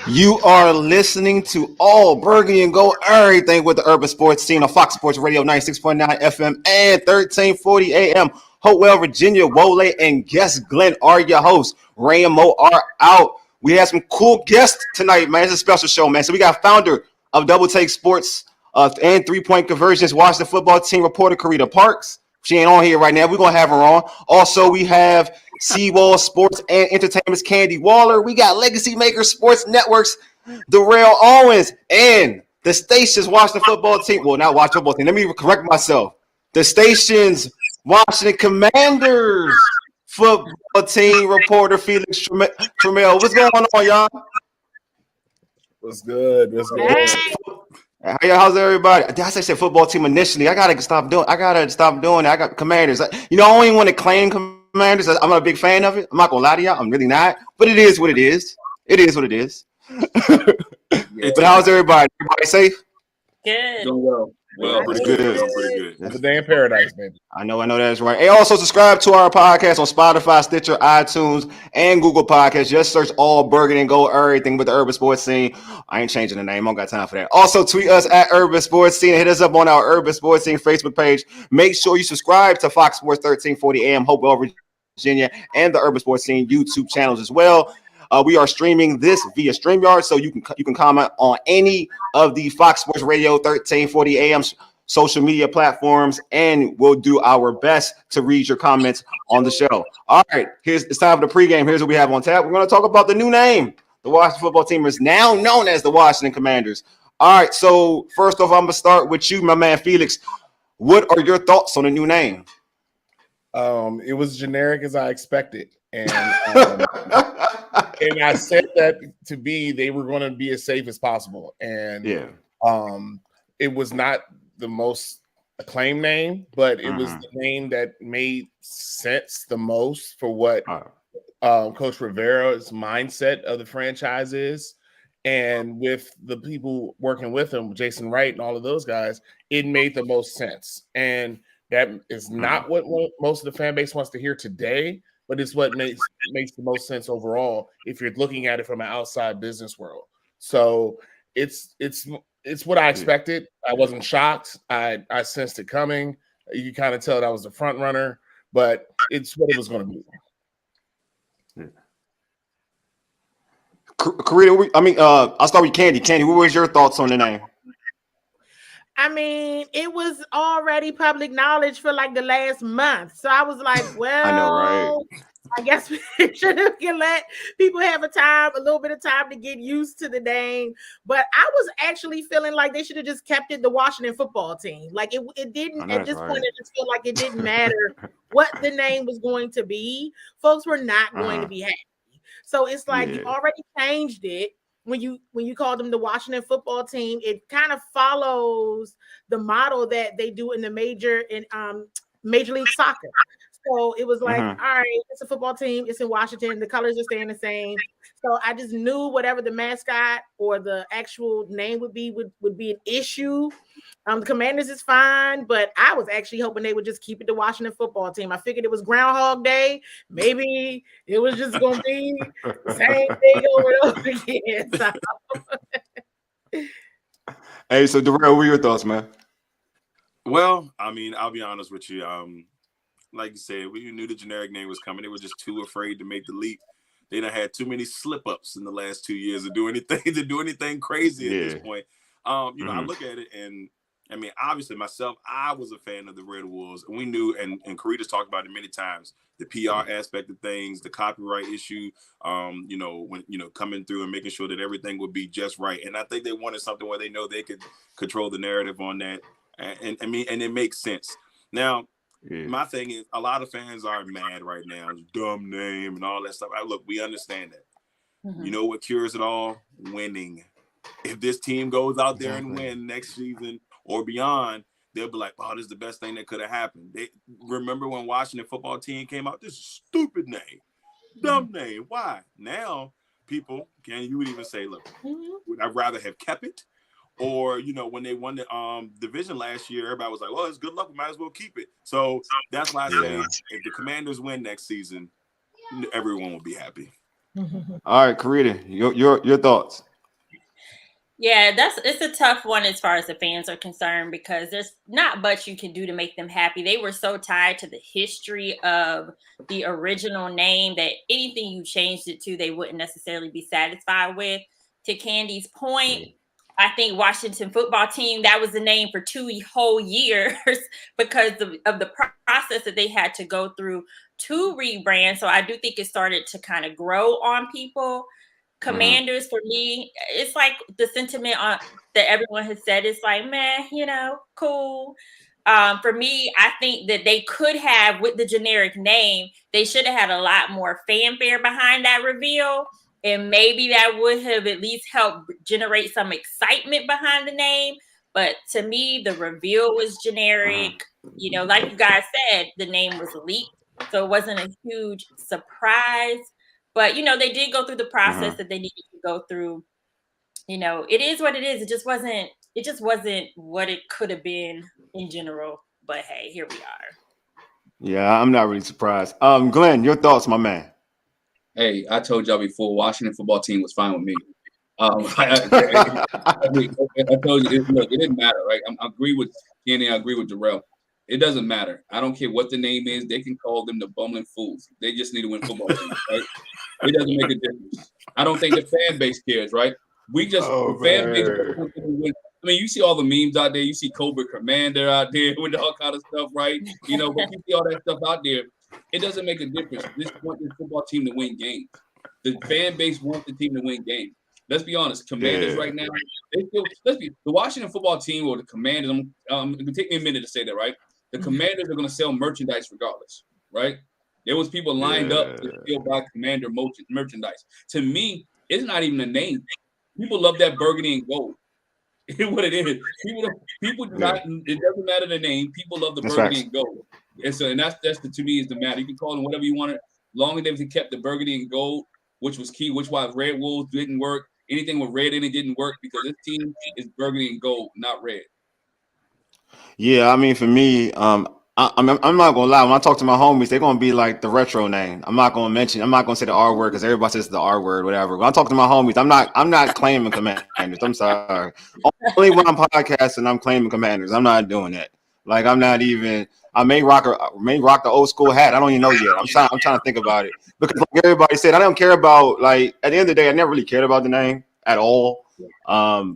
You are listening to All Burgundy and Go Everything with the Urban Sports Scene on Fox Sports Radio 96.9 FM and 1340 AM. Hopewell, Virginia, Wole, and guest Glenn are your hosts. Ray and Mo are out. We have some cool guests tonight, man. It's a special show, man. So we got founder of Double Take Sports and 3-point conversions, Washington football team reporter Karita Parks. She ain't on here right now. We're going to have her on. Also, we have Seawall Sports and Entertainment's Candy Waller. We got Legacy Maker Sports Networks, Darrell Owens, and the station's Washington football team. Well, not Washington football team. Let me correct myself. The station's Washington Commanders football team reporter Felix Tremel. What's going on, y'all? What's good? Hey. How's everybody? Did I say football team initially? I gotta stop doing it. I got Commanders. I don't even want to claim Commanders. I'm not a big fan of it. I'm not gonna lie to y'all. I'm really not. But it is what it is. It is what it is. But how's everybody? Everybody safe? Good. Doing well. Pretty good. It's a day in paradise, baby. I know that's right. And also subscribe to our podcast on Spotify, Stitcher, iTunes, and Google Podcasts. Just search All Burgundy and Go Everything with the Urban Sports Scene. I ain't changing the name. I don't got time for that. Also, tweet us at Urban Sports Scene and hit us up on our Urban Sports Scene Facebook page. Make sure you subscribe to Fox Sports 1340 AM, Hopewell, Virginia, and the Urban Sports Scene YouTube channels as well. We are streaming this via StreamYard, so you can comment on any of the Fox Sports Radio 1340 AM social media platforms, and we'll do our best to read your comments on the show. All right, it's time for the pregame. Here's what we have on tap. We're going to talk about the new name. The Washington football team is now known as the Washington Commanders. All right, so first off, I'm going to start with you, my man Felix. What are your thoughts on the new name? It was generic as I expected, and and I said that they were going to be as safe as possible, and it was not the most acclaimed name, but it was the name that made sense the most for what Coach Rivera's mindset of the franchise is. And with the people working with him, Jason Wright and all of those guys, it made the most sense. And that is not what most of the fan base wants to hear today, but it's what makes the most sense overall if you're looking at it from an outside business world. So it's what I expected. I wasn't shocked. I sensed it coming. You can kind of tell that I was the front runner, but it's what it was going to be. Karita, I'll start with Candy. Candy, what was your thoughts on the name? I mean, it was already public knowledge for like the last month. So I was like, well, I know, right? I guess we should have let people have a little bit of time to get used to the name. But I was actually feeling like they should have just kept it the Washington football team. Like it didn't at this point, it just felt like it didn't matter what the name was going to be. Folks were not going to be happy. So it's like you already changed it. When you call them the Washington football team, it kind of follows the model that they do in the Major League Soccer. So it was like, all right, it's a football team. It's in Washington. The colors are staying the same. So I just knew whatever the mascot or the actual name would be an issue. The Commanders is fine, but I was actually hoping they would just keep it the Washington football team. I figured it was Groundhog Day. Maybe it was just going to be the same thing over and over again. So. Hey, so Darrell, what were your thoughts, man? Well, I mean, I'll be honest with you. Like you said, we knew the generic name was coming. They were just too afraid to make the leap. They done had too many slip-ups in the last 2 years to do anything crazy at this point. I look at it, and I mean, obviously myself, I was a fan of the Red Wolves, and we knew, and Karita's talked about it many times, the PR aspect of things, the copyright issue, coming through and making sure that everything would be just right. And I think they wanted something where they know they could control the narrative on that, and it makes sense. Now, my thing is, a lot of fans are mad right now. Dumb name and all that stuff. Look, we understand that. You know what cures it all? Winning. If this team goes out there and win next season or beyond, they'll be like, "Oh, this is the best thing that could have happened." They remember when Washington football team came out. This is a stupid name, dumb name. Why? Now people you would even say, "Look, would I rather have kept it?" Or, when they won the division last year, everybody was like, well, it's good luck. We might as well keep it. So that's why I say if the Commanders win next season, everyone will be happy. All right, Karita, your thoughts. Yeah, it's a tough one as far as the fans are concerned because there's not much you can do to make them happy. They were so tied to the history of the original name that anything you changed it to, they wouldn't necessarily be satisfied with. To Candy's point, I think Washington football team, that was the name for 2 whole years because of the process that they had to go through to rebrand. So I do think it started to kind of grow on people. Commanders for me, it's like the sentiment on that everyone has said. It's like, man, cool. For me, I think that they could have, with the generic name, they should have had a lot more fanfare behind that reveal. And maybe that would have at least helped generate some excitement behind the name. But to me, the reveal was generic. Like you guys said, the name was leaked. So it wasn't a huge surprise. But, they did go through the process that they needed to go through. It is what it is. It just wasn't what it could have been in general. But hey, here we are. Yeah, I'm not really surprised. Glenn, your thoughts, my man. Hey, I told y'all before, Washington football team was fine with me. I told you, look, it didn't matter, right? I agree with Kenny. I agree with Darrell. It doesn't matter. I don't care what the name is. They can call them the bumbling fools. They just need to win football games, right? It doesn't make a difference. I don't think the fan base cares, right? We just fan base. I mean, you see all the memes out there. You see Cobra Commander out there with all kind of stuff, right? But you see all that stuff out there. It doesn't make a difference. This want this football team to win games. The fan base wants the team to win games. Let's be honest. Commanders right now, the Washington football team or the Commanders. It will take me a minute to say that, right? The Commanders are going to sell merchandise regardless, right? There was people lined up to still buy Commander merchandise. To me, it's not even a name. People love that burgundy and gold. It's what it is. People do not. It doesn't matter the name. People love the burgundy and gold. And that's to me is the matter. You can call them whatever you want. Long as they kept the burgundy and gold, which was key. Which why Red Wolves didn't work. Anything with red in it didn't work because this team is burgundy and gold, not red. Yeah, I mean, for me, I'm not gonna lie. When I talk to my homies, they're gonna be like the retro name. I'm not gonna say the R word because everybody says the R word, whatever. When I talk to my homies, I'm not claiming Commanders. I'm sorry. Only when I'm podcasting, I'm claiming Commanders. I'm not doing that. Like I'm not even. I may rock the old school hat. I don't even know yet. I'm trying to think about it because like everybody said, I don't care about like at the end of the day, I never really cared about the name at all.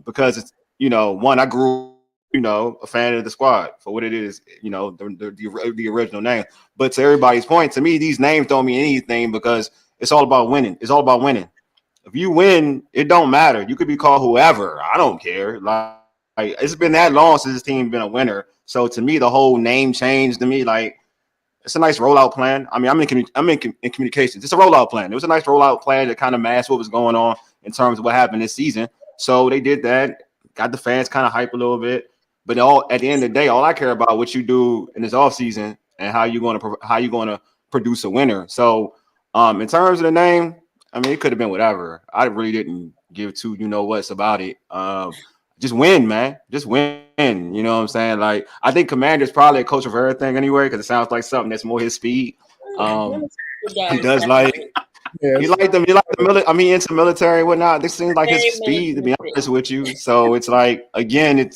Because it's one I grew. A fan of the squad for what it is, the original name. But to everybody's point, to me, these names don't mean anything because it's all about winning. It's all about winning. If you win, it don't matter. You could be called whoever. I don't care. Like it's been that long since this team been a winner. So to me, the whole name change to me, like it's a nice rollout plan. I mean, I'm in communications. It's a rollout plan. It was a nice rollout plan to kind of mask what was going on in terms of what happened this season. So they did that, got the fans kind of hype a little bit. But at the end of the day, all I care about what you do in this offseason and how you're going to produce a winner. So, in terms of the name, I mean, it could have been whatever. I really didn't give two what's about it. Just win, man. Just win. You know what I'm saying? Like, I think Commander's probably a coach of everything anyway because it sounds like something that's more his speed. He does like. You like them. You like the military. I mean, into military and whatnot. This seems like his speed. To be honest with you, so it's like again,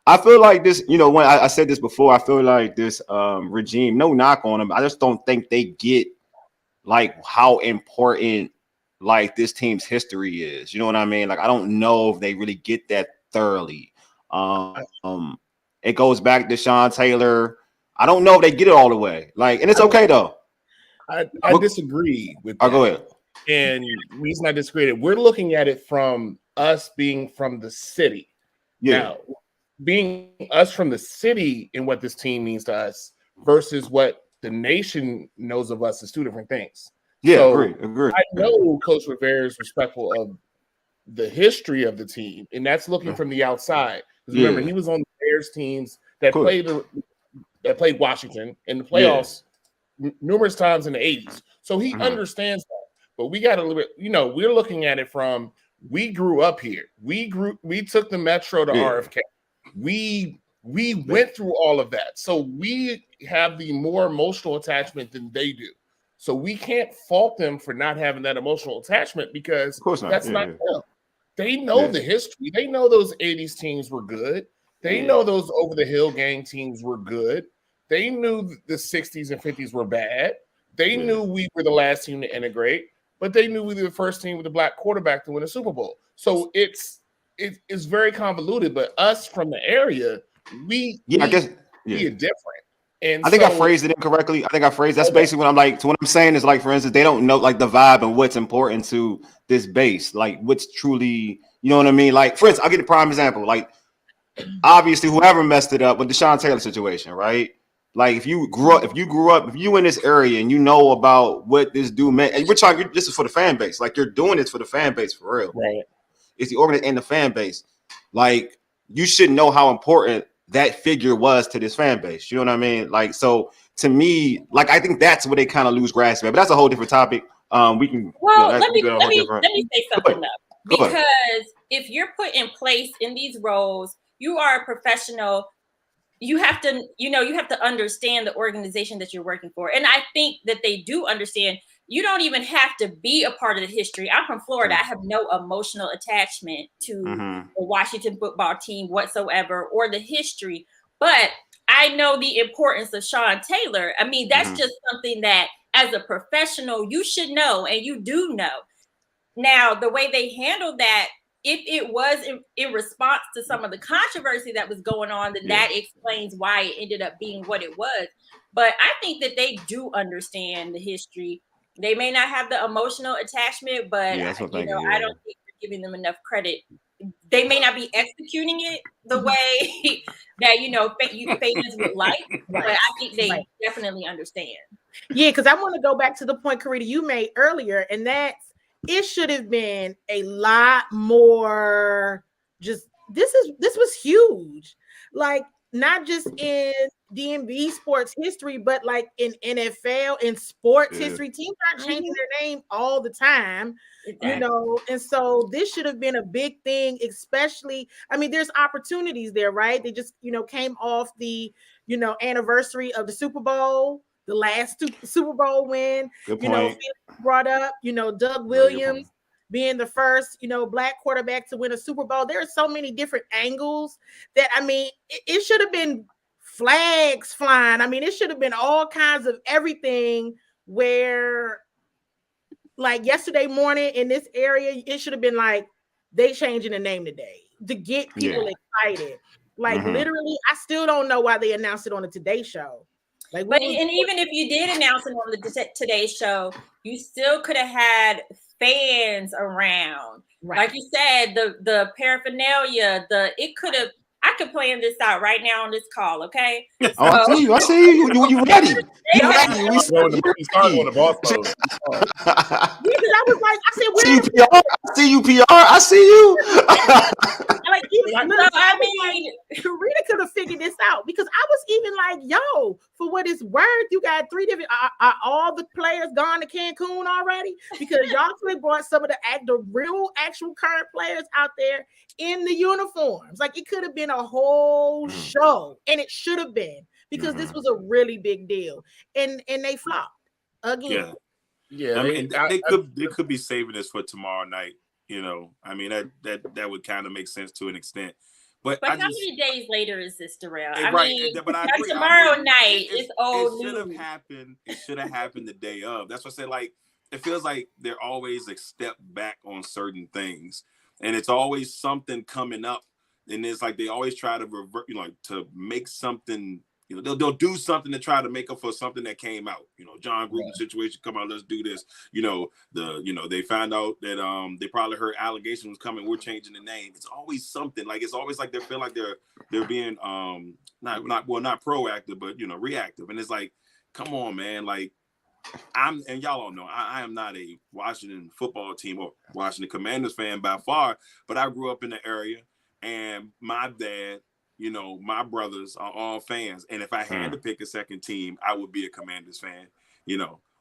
I feel like this, when I said this before, I feel like this regime, no knock on them. I just don't think they get like how important like this team's history is. You know what I mean? Like, I don't know if they really get that thoroughly. It goes back to Sean Taylor. I don't know if they get it all the way. Like, and it's okay though. I disagree with that. I'll go ahead. And the reason I disagree, we're looking at it from us being from the city. Yeah. Now, being us from the city and what this team means to us versus what the nation knows of us is two different things. Yeah, so agree. I know Coach Rivera is respectful of the history of the team, and that's looking from the outside. Because remember, he was on the Bears teams that played Washington in the playoffs numerous times in the 80s. So he understands that. But we got a little bit, we're looking at it from we grew up here. We took the Metro to RFK. We went through all of that. So we have the more emotional attachment than they do. So we can't fault them for not having that emotional attachment because that's not them. They know the history. They know those 80s teams were good. They know those over the hill gang teams were good. They knew the 60s and 50s were bad. They knew we were the last team to integrate, but they knew we were the first team with a black quarterback to win a Super Bowl. So it's very convoluted. But us from the area, we see it different. And I think I phrased it incorrectly. That's basically what I'm like. So what I'm saying is, like, for instance, they don't know like the vibe and what's important to this base, like what's truly, you know what I mean? Like, for instance, I'll get a prime example. Like, obviously, whoever messed it up with the Sean Taylor situation, right? Like, if you in this area and you know about what this dude meant, and we're talking, this is for the fan base. Like, you're doing this for the fan base for real. Right. It's the organization and the fan base. Like, you should know how important that figure was to this fan base. You know what I mean? Like, so to me, like, I think that's where they kind of lose grasp at. But that's a whole different topic. We can. Well, let me say something up. Because if you're put in place in these roles, you are a professional. You have to understand the organization that you're working for. And I think that they do understand. You don't even have to be a part of the history. I'm from Florida. I have no emotional attachment to the Washington football team whatsoever or the history. But I know the importance of Sean Taylor. I mean, that's just something that as a professional, you should know, and you do know. Now, the way they handled that, if it was in response to some of the controversy that was going on, then that explains why it ended up being what it was. But I think that they do understand the history. They may not have the emotional attachment, but I don't think you're giving them enough credit. They may not be executing it the way that fans would like, but I think they definitely understand. Yeah, because I want to go back to the point, Karita, you made earlier, and that's it should have been a lot more. This was huge, like not just in DMV sports history, but like in NFL and sports history. Teams are changing their name all the time, and so this should have been a big thing, especially, I mean, there's opportunities there, right? They just, came off the, anniversary of the Super Bowl, the last Super Bowl win, brought up, Doug Williams being the first, black quarterback to win a Super Bowl. There are so many different angles that, I mean, it should have been flags flying. I mean, it should have been all kinds of everything where, like, yesterday morning in this area, it should have been like they changing the name today to get people excited. Like, literally, I still don't know why they announced it on the Today Show. Like, and even if you did announce it on the Today Show, you still could have had fans around. Right. Like you said, the paraphernalia, I could plan this out right now on this call, okay? So, I see you. You ready? You ready? We started on the boss mode. Because I was like, I said, I see you, PR. I see you. Like, I mean, Karita could have figured this out, because I was even like, yo, for what it's worth, you got 3 different. Are all the players gone to Cancun already? Because y'all could have brought some of the real, actual current players out there in the uniforms. Like, it could have been a whole show, and it should have been, because this was a really big deal, and they flopped again. Yeah. I mean, they could be saving this for tomorrow night. I mean, that would kind of make sense to an extent. But how many days later is this, Darrell? I mean, but I agree, tomorrow night is old news. It should have happened the day of. That's what I say. Like, it feels like they're always a step back on certain things, and it's always something coming up, and it's like they always try to revert, to make something. They'll do something to try to make up for something that came out. John Gruden situation, come out, let's do this. They found out that they probably heard allegations was coming. We're changing the name. It's always something. Like, it's always like they feel like they're being not proactive, but reactive. And it's like, come on, man. Like, and y'all don't know, I am not a Washington football team or Washington Commanders fan by far, but I grew up in the area, and my dad, my brothers are all fans. And if I had to pick a second team, I would be a Commanders fan,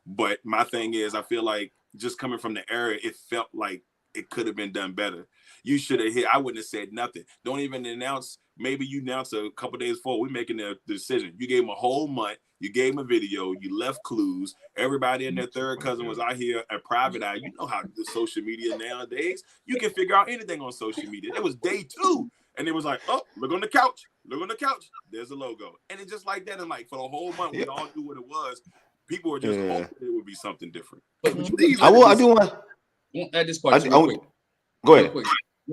But my thing is, I feel like just coming from the area, it felt like it could have been done better. You should have I wouldn't have said nothing. Don't even announce. Maybe you announce a couple days before we're making the decision. You gave them a whole month. You gave them a video. You left clues. Everybody and their third cousin was out here at private eye. You know how the social media nowadays. You can figure out anything on social media. It was day 2. And it was like, oh, look on the couch. Look on the couch. There's a logo. And it's just like that. And like for the whole month, we all knew what it was. People were just hoping it would be something different. But I do want at this part. Go ahead.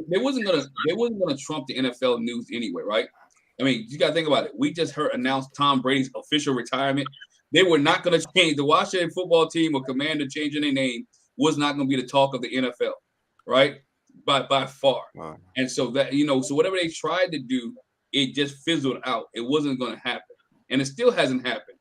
They wasn't gonna trump the NFL news anyway, right? I mean, you gotta think about it. We just announced Tom Brady's official retirement. They were not gonna change the Washington football team or Commander changing their name was not gonna be the talk of the NFL, right? By far. Wow. And so that so whatever they tried to do, it just fizzled out. It wasn't gonna happen, and it still hasn't happened.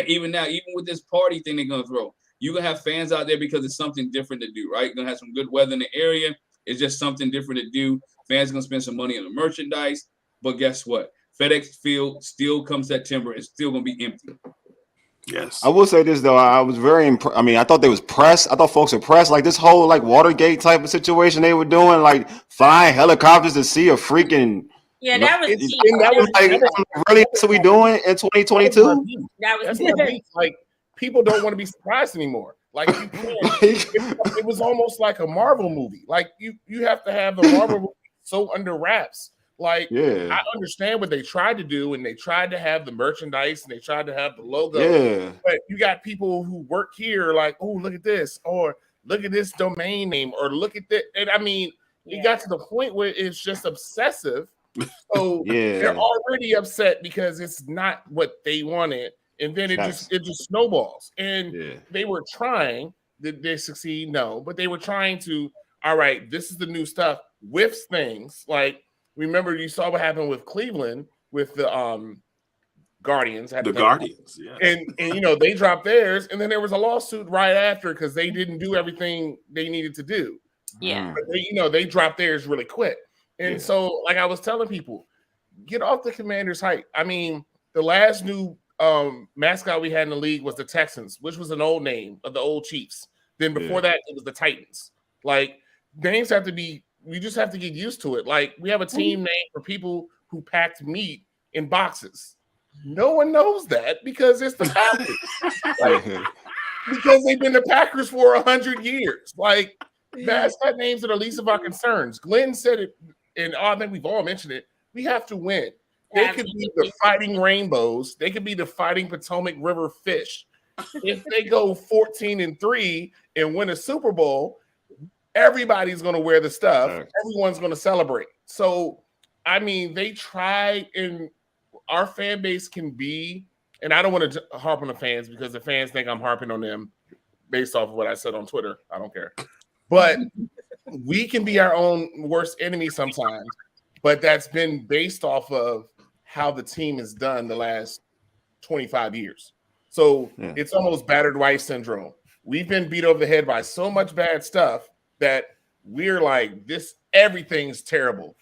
Even now, even with this party thing they're gonna throw, you're gonna have fans out there because it's something different to do, right? You're gonna have some good weather in the area. It's just something different to do. Fans are gonna spend some money on the merchandise, but guess what? FedEx Field still come September, it's still gonna be empty. Yes. I will say this though, I was very impressed. I mean, I thought they was pressed. I thought folks were pressed. Like this whole like Watergate type of situation they were doing, like flying helicopters to see a freaking. Yeah, that was really that's what we doing in 2022. That was like people don't want to be surprised anymore. Like you can't, it was almost like a Marvel movie. Like you have to have the Marvel movie so under wraps. Like I understand what they tried to do, and they tried to have the merchandise and they tried to have the logo. Yeah. But you got people who work here like, oh, look at this, or look at this domain name, or look at that. And I mean, it got to the point where it's just obsessive. So they're already upset because it's not what they wanted. And then it just snowballs. And they were trying. Did they succeed? No. But they were trying to, all right, this is the new stuff with things. Like, remember you saw what happened with Cleveland with the Guardians. The Guardians, yeah. And they dropped theirs, and then there was a lawsuit right after because they didn't do everything they needed to do. Yeah. But they dropped theirs really quick. And so, like I was telling people, get off the Commanders' hype. I mean, the last new mascot we had in the league was the Texans, which was an old name of the old Chiefs. Then before that, it was the Titans. Like, names have to be, we just have to get used to it. Like, we have a team name for people who packed meat in boxes. No one knows that because it's the Packers. Because they've been the Packers for 100 years. Like, mascot names are the least of our concerns. Glenn said it, and I think we've all mentioned it. We have to win. They could be the Fighting Rainbows. They could be the Fighting Potomac River Fish. If they go 14-3 and win a Super Bowl, everybody's going to wear the stuff. Everyone's going to celebrate. So, I mean, they tried, and our fan base can be, and I don't want to harp on the fans because the fans think I'm harping on them based off of what I said on Twitter. I don't care. But we can be our own worst enemy sometimes. But that's been based off of how the team has done the last 25 years. So it's almost battered wife syndrome. We've been beat over the head by so much bad stuff that we're like, everything's terrible.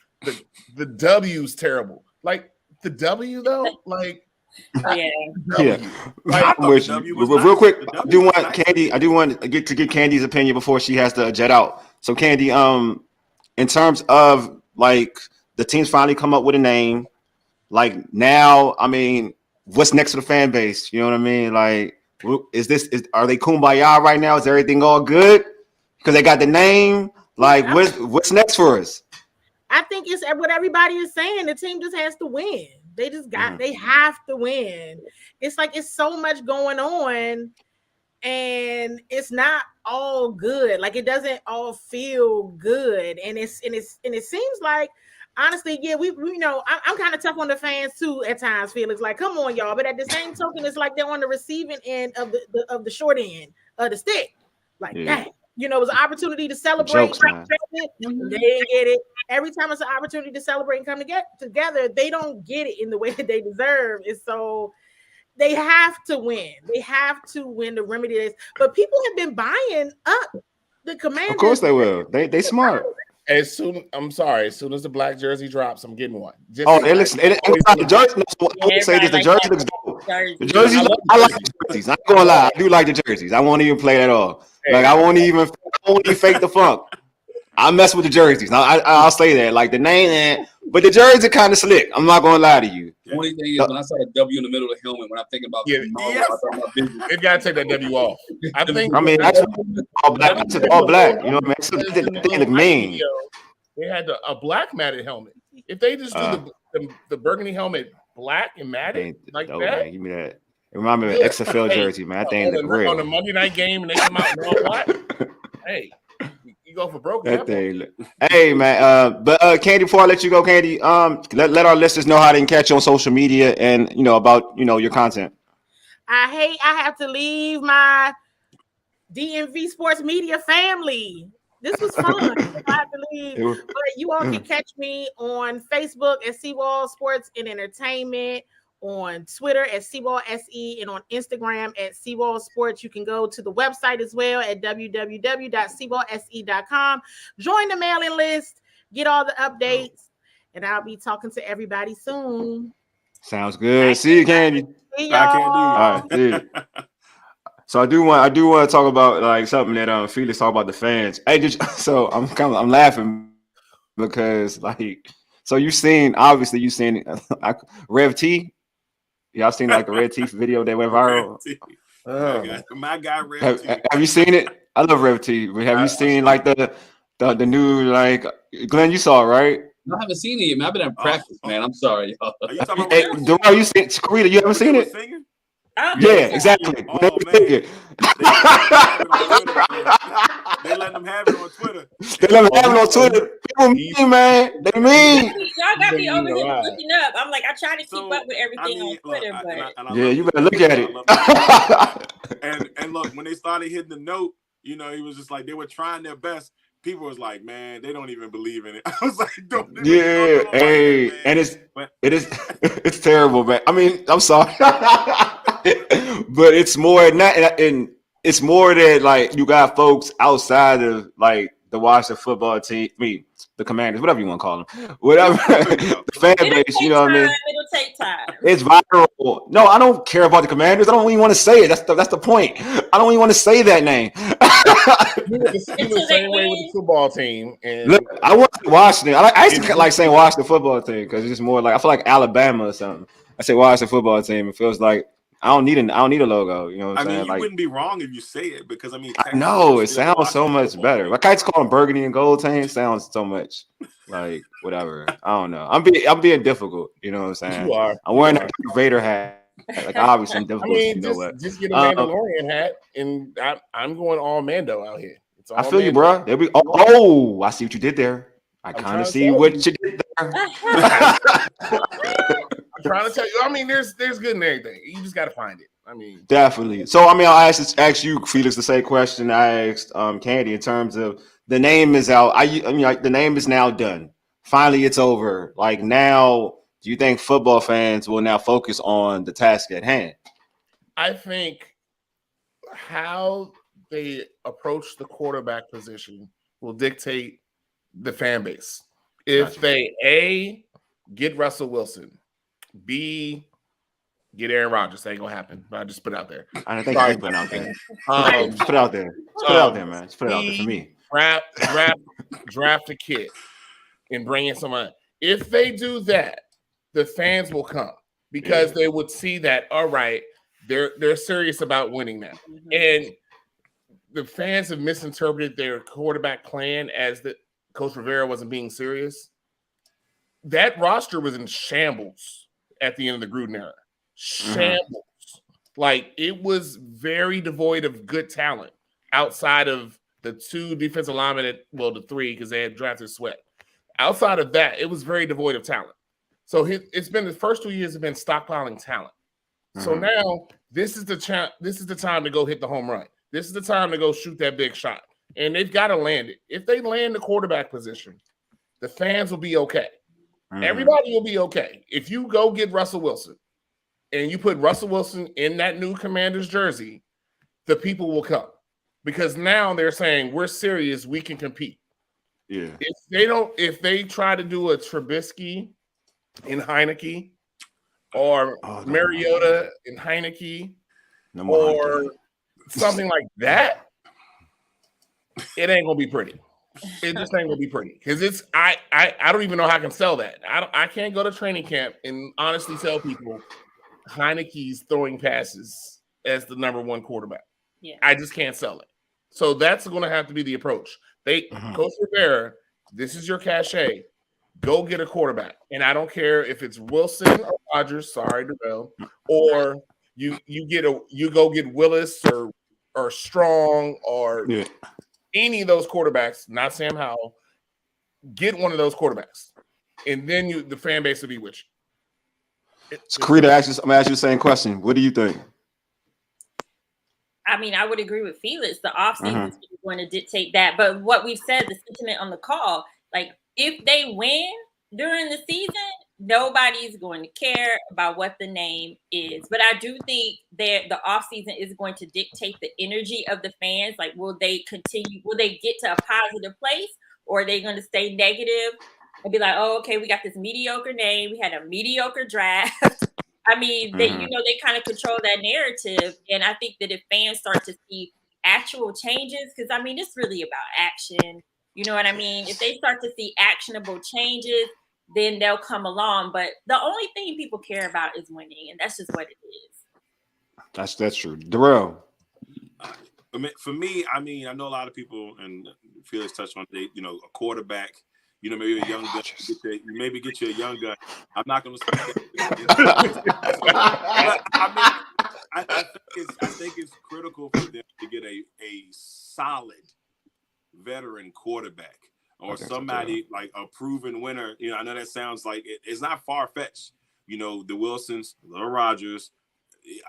The W's terrible. Like the W though, like Like, real quick, I do want to get Candy's opinion before she has to jet out. So Candy, in terms of like the team's finally come up with a name. Like now, I mean, what's next to the fan base? You know what I mean? Like, are they kumbaya right now? Is everything all good? Because they got the name. Like, what's next for us? I think it's what everybody is saying. The team just has to win. They just they have to win. It's like it's so much going on, and it's not all good. Like it doesn't all feel good, and it seems like. Honestly, we I'm kind of tough on the fans too at times. Felix, like, come on, y'all. But at the same token, it's like they're on the receiving end of the short end of the stick. Like that, it was an opportunity to celebrate. They didn't get it. Every time it's an opportunity to celebrate and come together, they don't get it in the way that they deserve. And so they have to win. They have to win to remedy this. But people have been buying up the Commanders. Of course they will. They smart. As soon as the black jersey drops, I'm getting one. The jersey. I would say this: the jersey looks dope. The jerseys, I like the jerseys. I'm not gonna lie, I do like the jerseys. I won't even play that off. Like I won't even fake the funk. I mess with the jerseys. Now I'll say that. Like the name, but the jersey kind of slick. I'm not gonna lie to you. The only thing is when I saw the W in the middle of the helmet, when I'm thinking about tomorrow, I thought about business. They gotta take that W off. I mean, that's all black. That's all black. You know what I mean? That thing look mean. They had a black matted helmet. If they just do the burgundy helmet black and matted like dope, that, man. Give me that. It remind me of an XFL jersey, man. That thing look real. On the Monday night game and they come out in all black. Hey, you go for broke. That thing. Hey, man. But Candy, before I let you go, Candy, let our listeners know how they can catch you on social media and about your content. I have to leave my DMV Sports Media family. This was fun. I have to leave. But you all can catch me on Facebook at Seawall Sports and Entertainment, on Twitter at Seawall SE, and on Instagram at Seawall Sports. You can go to the website as well at www.seawallse.com. Join the mailing list, get all the updates, and I'll be talking to everybody soon. Sounds good. See you, Candy. See y'all. All right, see you. So I do want to talk about like something that Felix talked about the fans. So I'm laughing because you've seen Rev T. Y'all seen like the Red Teeth video that went viral? My guy Rev T. Have you seen it? I love Rev T. But have you seen like the new Glenn? You saw it, right? I haven't seen it yet, man. I've been in practice, man. I'm sorry. Are you talking about Darrell, you seen Karita, you haven't seen it? Yeah, exactly. Oh, they let them have it on Twitter. They let them have it on Twitter. People mean, man. They mean. Y'all got me over here looking up. I'm like, I try to keep up with everything on Twitter, but you better look at it. And look, when they started hitting the note, he was just like they were trying their best. People was like, man, they don't even believe in it. I was like, don't. Hey, and it's terrible, man. I mean, I'm sorry. But it's more than that, and it's more that like you got folks outside of like the Washington football team, the Commanders, whatever you want to call them, whatever the fan base. You know what I mean? It'll take time. It's viral. No, I don't care about the Commanders. I don't even want to say it. That's the point. I don't even want to say that name. You were the same way with the football team. And look, I want Washington. I used to like saying Washington football team because it's just more like I feel like Alabama or something. I say Washington football team. It feels like I don't need a logo. You know what I'm saying? You wouldn't be wrong if you say it because I know it sounds so much better. Like I just call them Burgundy and Gold team sounds so much like whatever. I don't know. I'm being difficult. You know what I'm saying? You are. I'm wearing a Vader hat. Like obviously I'm difficult. Just get a Mandalorian hat, and I'm going all Mando out here. I feel you, bro. There we. Oh, I see what you did there. I kind of see what you did there. I'm trying to tell you. I mean, there's good in everything. You just got to find it. I mean, definitely. So, I mean, I'll ask you, Felix, the same question I asked Candy in terms of the name is out. The name is now done. Finally, it's over. Like now, do you think football fans will now focus on the task at hand? I think how they approach the quarterback position will dictate the fan base. If they get Russell Wilson, B, get Aaron Rodgers. That ain't gonna happen. But I just put it out there. I don't think you put it out there. Just put it out there. Just put it out there, man. Just put it out there for me. Draft a kid and bring in someone. If they do that, the fans will come because they would see that. All right, they're serious about winning now, and the fans have misinterpreted their quarterback plan as that Coach Rivera wasn't being serious. That roster was in shambles at the end of the Gruden era. Shambles. Like it was very devoid of good talent outside of the two defensive linemen, the three because they had drafted Sweat. Outside of that, it was very devoid of talent. So it's been the first 2 years have been stockpiling talent. So now this is the time to go hit the home run. This is the time to go shoot that big shot. And they've got to land it. If they land the quarterback position, the fans will be okay. Everybody will be okay. If you go get Russell Wilson and you put Russell Wilson in that new Commanders jersey, the people will come. Because now they're saying, we're serious, we can compete. Yeah. If they try to do a Trubisky in Heineke or Mariota in Heineke or something like that, it ain't gonna be pretty. It just ain't gonna be pretty because I don't even know how I can sell that. I can't go to training camp and honestly tell people Heineke's throwing passes as the number one quarterback. Yeah. I just can't sell it. So that's going to have to be the approach. Coach Rivera, this is your cachet. Go get a quarterback, and I don't care if it's Wilson or Rodgers. Sorry, Darrell, or you go get Willis or Strong or any of those quarterbacks. Not Sam Howell. Get one of those quarterbacks, and then the fan base will be with you. So, Karita, I'm gonna ask you the same question. What do you think? I mean, I would agree with Felix. The offseason is going to dictate that. But what we've said, the sentiment on the call, like if they win during the season, nobody's going to care about what the name is. But I do think that the offseason is going to dictate the energy of the fans. Like, will they continue? Will they get to a positive place, or are they going to stay negative and be like, oh, okay, we got this mediocre name. We had a mediocre draft. I mean, they kind of control that narrative. And I think that if fans start to see actual changes, because I mean, it's really about action. You know what I mean? If they start to see actionable changes, then they'll come along. But the only thing people care about is winning, and that's just what it is. That's true. Darrell. For me, I mean, I know a lot of people, and Felix touched on it, a quarterback. Maybe a young gun. Maybe get you a young gun. I'm not going to speak. I think it's critical for them to get a solid veteran quarterback or somebody like a proven winner. I know that sounds like it's not far fetched. The Wilsons, the Rodgers.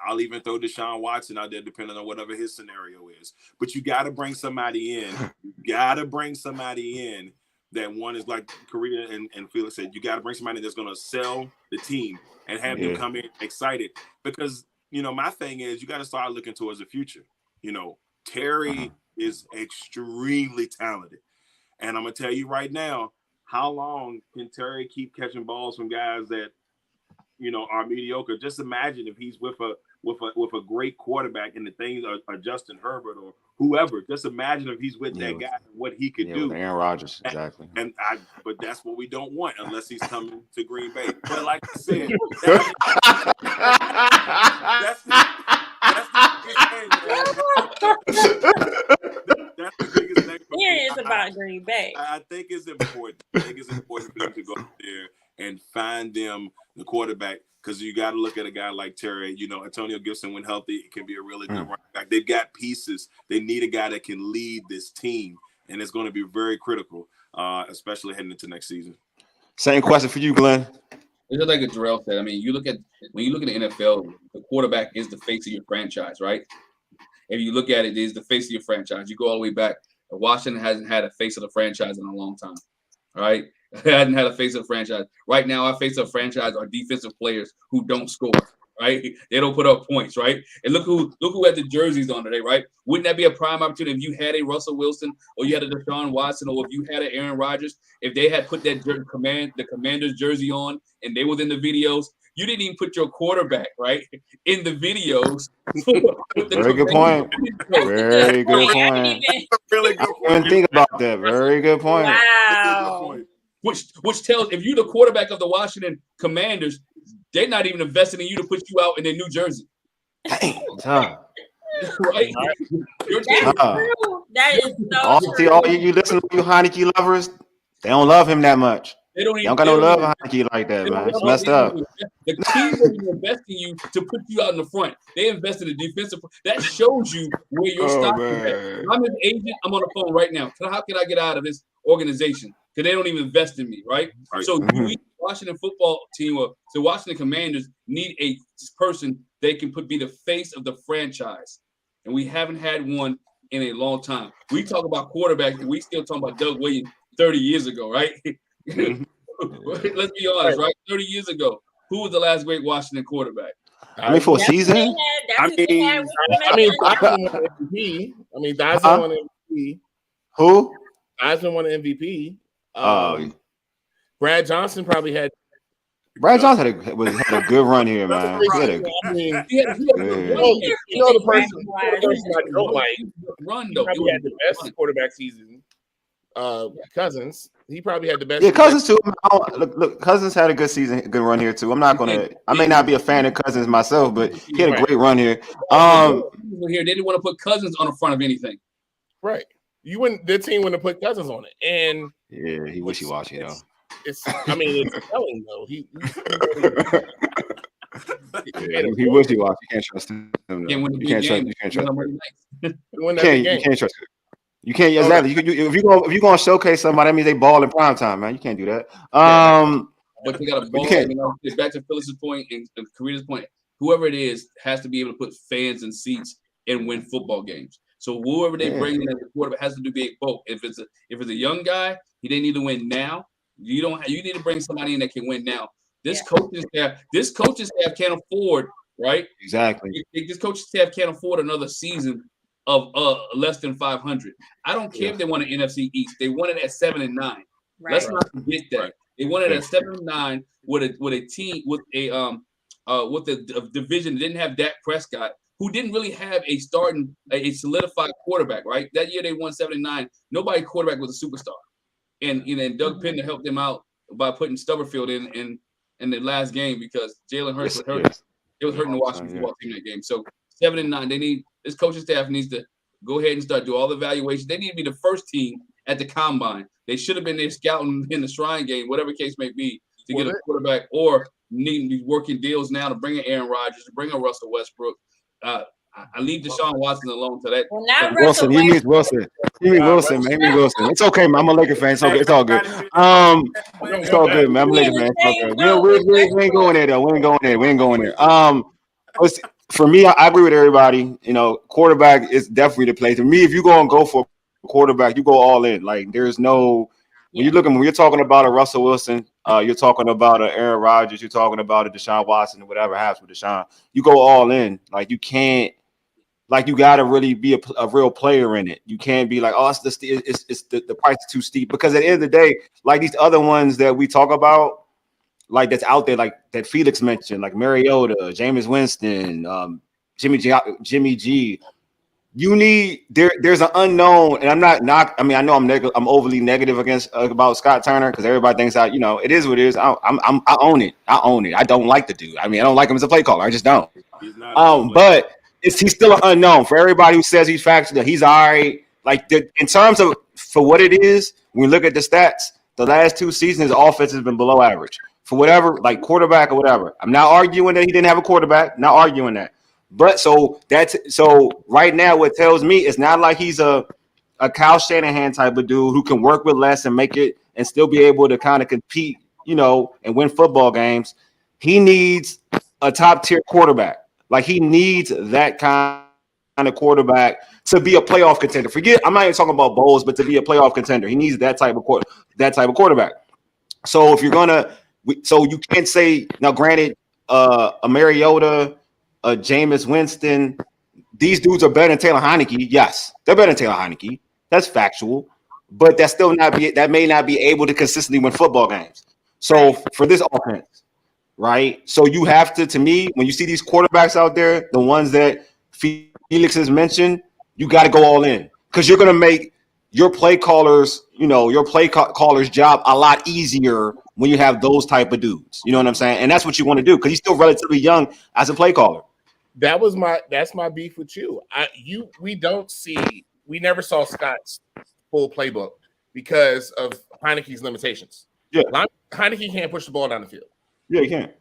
I'll even throw Deshaun Watson out there, depending on whatever his scenario is. But you got to bring somebody in. That one is like Karita and Felix said, you got to bring somebody that's going to sell the team and have them come in excited. Because, my thing is you got to start looking towards the future. Terry is extremely talented. And I'm going to tell you right now, how long can Terry keep catching balls from guys that, are mediocre? Just imagine if he's with a great quarterback and the things are Justin Herbert or whoever. Just imagine if he's with that guy and what he could do. Aaron Rodgers, exactly. But that's what we don't want unless he's coming to Green Bay. But like I said, that's the biggest thing. Here it is about Green Bay. I think it's important. I think it's important for them to go out there and find them the quarterback, because you got to look at a guy like Terry. Antonio Gibson, when healthy, it can be a really good running back. They've got pieces. They need a guy that can lead this team, and it's going to be very critical, especially heading into next season. Same question for you, Glenn. It's just like Jarrell said. I mean, when you look at the NFL, the quarterback is the face of your franchise, right? If you look at it, it is the face of your franchise. You go all the way back. Washington hasn't had a face of the franchise in a long time, all right? Hadn't had a face of the franchise. Right now, our face of the franchise are defensive players who don't score, right? They don't put up points, right? And look who had the jerseys on today, right? Wouldn't that be a prime opportunity if you had a Russell Wilson or you had a Deshaun Watson or if you had an Aaron Rodgers, if they had put that the Commander's jersey on and they was in the videos? You didn't even put your quarterback, right, in the videos. Very good point. Very good point. Really good point. I didn't think about that. Very good point. Wow. Which tells, if you're the quarterback of the Washington Commanders, they're not even investing in you to put you out in their New Jersey. Dang, Tom. Right? That's true. That is so true. All you listen to, you Heineke lovers, they don't love him that much. They don't got no love for Heineke like that, man. It's messed up. The team doesn't invest in you to put you out in the front. They invest in the defensive. That shows you where your stock is at. I'm an agent. I'm on the phone right now. How can I get out of this organization? Because they don't even invest in me, right? So the Washington football team or the Washington Commanders need a person they can be the face of the franchise. And we haven't had one in a long time. We talk about quarterbacks, and we still talking about Doug Williams 30 years ago, right? Let's be honest, right? 30 years ago, who was the last great Washington quarterback? For a season? Dyson won MVP. Who? Dyson won an MVP. Brad Johnson probably had. Brad Johnson had a good run here, man. The person I don't like. Run though. He probably had the best quarterback season Cousins. He probably had the best. Yeah, Cousins too. Look, Cousins had a good season, good run here too. I'm not gonna. I may not be a fan of Cousins myself, but he had a great run here. Here, they didn't want to put Cousins on the front of anything. Right. You wouldn't. The team wouldn't have put Cousins on it, and yeah, he wishy-washy though. It's. I mean, it's telling though. He wishy-washy. You can't trust him. You can't trust. You can't trust. You can't trust him. You can't exactly. If you're gonna showcase somebody, that means they ball in prime time, man. You can't do that. But you got to ball. Back to Phyllis's point and Karina's point. Whoever it is has to be able to put fans in seats and win football games. So whoever they bring in as a quarterback has to do both. If it's a young guy, they need to win now. You need to bring somebody in that can win now. This coaching staff can't afford, right? Exactly. This coaching staff can't afford another season of less than 500. I don't care if they won an NFC East. They won it at 7-9. Right. Let's not forget that. They won it at 7-9 with a team with a division that didn't have Dak Prescott, who didn't really have a solidified quarterback, right? That year they won 7-9. Nobody quarterback was a superstar. And Doug Pender helped them out by putting Stubberfield in the last game because Jalen Hurts was hurt. It was hurting the Washington football team that game. So 7-9. This coaching staff needs to go ahead and start do all the evaluations. They need to be the first team at the combine. They should have been there scouting in the Shrine Game, whatever case may be, to get a quarterback, or need to be working deals now to bring in Aaron Rodgers, to bring in Russell Westbrook. I leave Deshaun Watson alone to that. Well, not Wilson. He means Wilson. He means Wilson, man. He means Wilson. It's okay, man. I'm a Laker fan. It's okay. It's all good. It's all good, man. I'm a Laker fan. It's all good. We ain't going there though. We ain't going there. For me, I agree with everybody. Quarterback is definitely the play. To me, if you're going to go for a quarterback, you go all in. Like, there's no when you're talking about a Russell Wilson, you're talking about a Aaron Rodgers, you're talking about a Deshaun Watson, or whatever happens with Deshaun. You go all in. Like, you can't. Like, you got to really be a real player in it. You can't be like, oh, it's the price is too steep. Because at the end of the day, like these other ones that we talk about, like that's out there, like that Felix mentioned, like Mariota, Jameis Winston, Jimmy G. You need there's an unknown, and I know I'm overly negative about Scott Turner because everybody thinks it is what it is. I own it. I don't like the dude. I don't like him as a play caller. I just don't. But he's still an unknown for everybody who says he's factual. He's all right. Like in terms of for what it is, when we look at the stats, the last 2 seasons, his offense has been below average for whatever, like quarterback or whatever. I'm not arguing that he didn't have a quarterback. Not arguing that. But so right now, what tells me it's not like he's a Kyle Shanahan type of dude who can work with less and make it and still be able to kind of compete, and win football games. He needs a top tier quarterback. Like, he needs that kind of quarterback to be a playoff contender. I'm not even talking about bowls, but to be a playoff contender, he needs that type of quarterback. So if you're you can't say now. Granted, a Mariota, a Jameis Winston, these dudes are better than Taylor Heineke. Yes, they're better than Taylor Heineke. That's factual, but that may not be able to consistently win football games. So for this offense. Right. So you have to me, when you see these quarterbacks out there, the ones that Felix has mentioned, you got to go all in because you're going to make your play caller's job a lot easier when you have those type of dudes. You know what I'm saying? And that's what you want to do because he's still relatively young as a play caller. That's my beef with you. We never saw Scott's full playbook because of Heineke's limitations. Yeah. Heineke can't push the ball down the field. Yeah, you can't.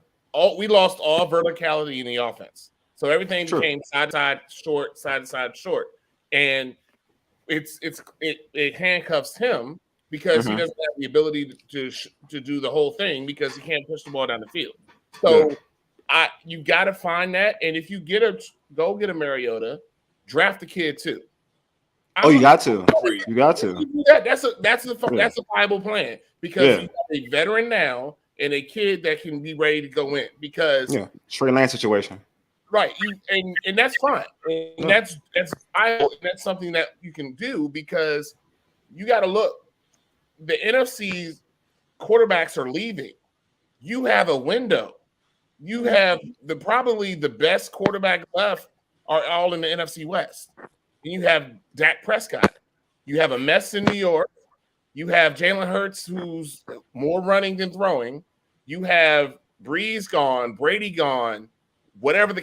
We lost all verticality in the offense. So everything became side to side short. And it handcuffs him because he doesn't have the ability to do the whole thing because he can't push the ball down the field. So you got to find that. And if you go get a Mariota, draft the kid too. You got to. You got to. That's a viable plan because you have a veteran now and a kid that can be ready to go in because Trey Lance situation. Right. And that's fine. And that's something that you can do because you got to look. The NFC's quarterbacks are leaving. You have a window. You have probably the best quarterback left are all in the NFC West. And you have Dak Prescott. You have a mess in New York. You have Jalen Hurts, who's more running than throwing. You have Breeze gone, Brady gone, whatever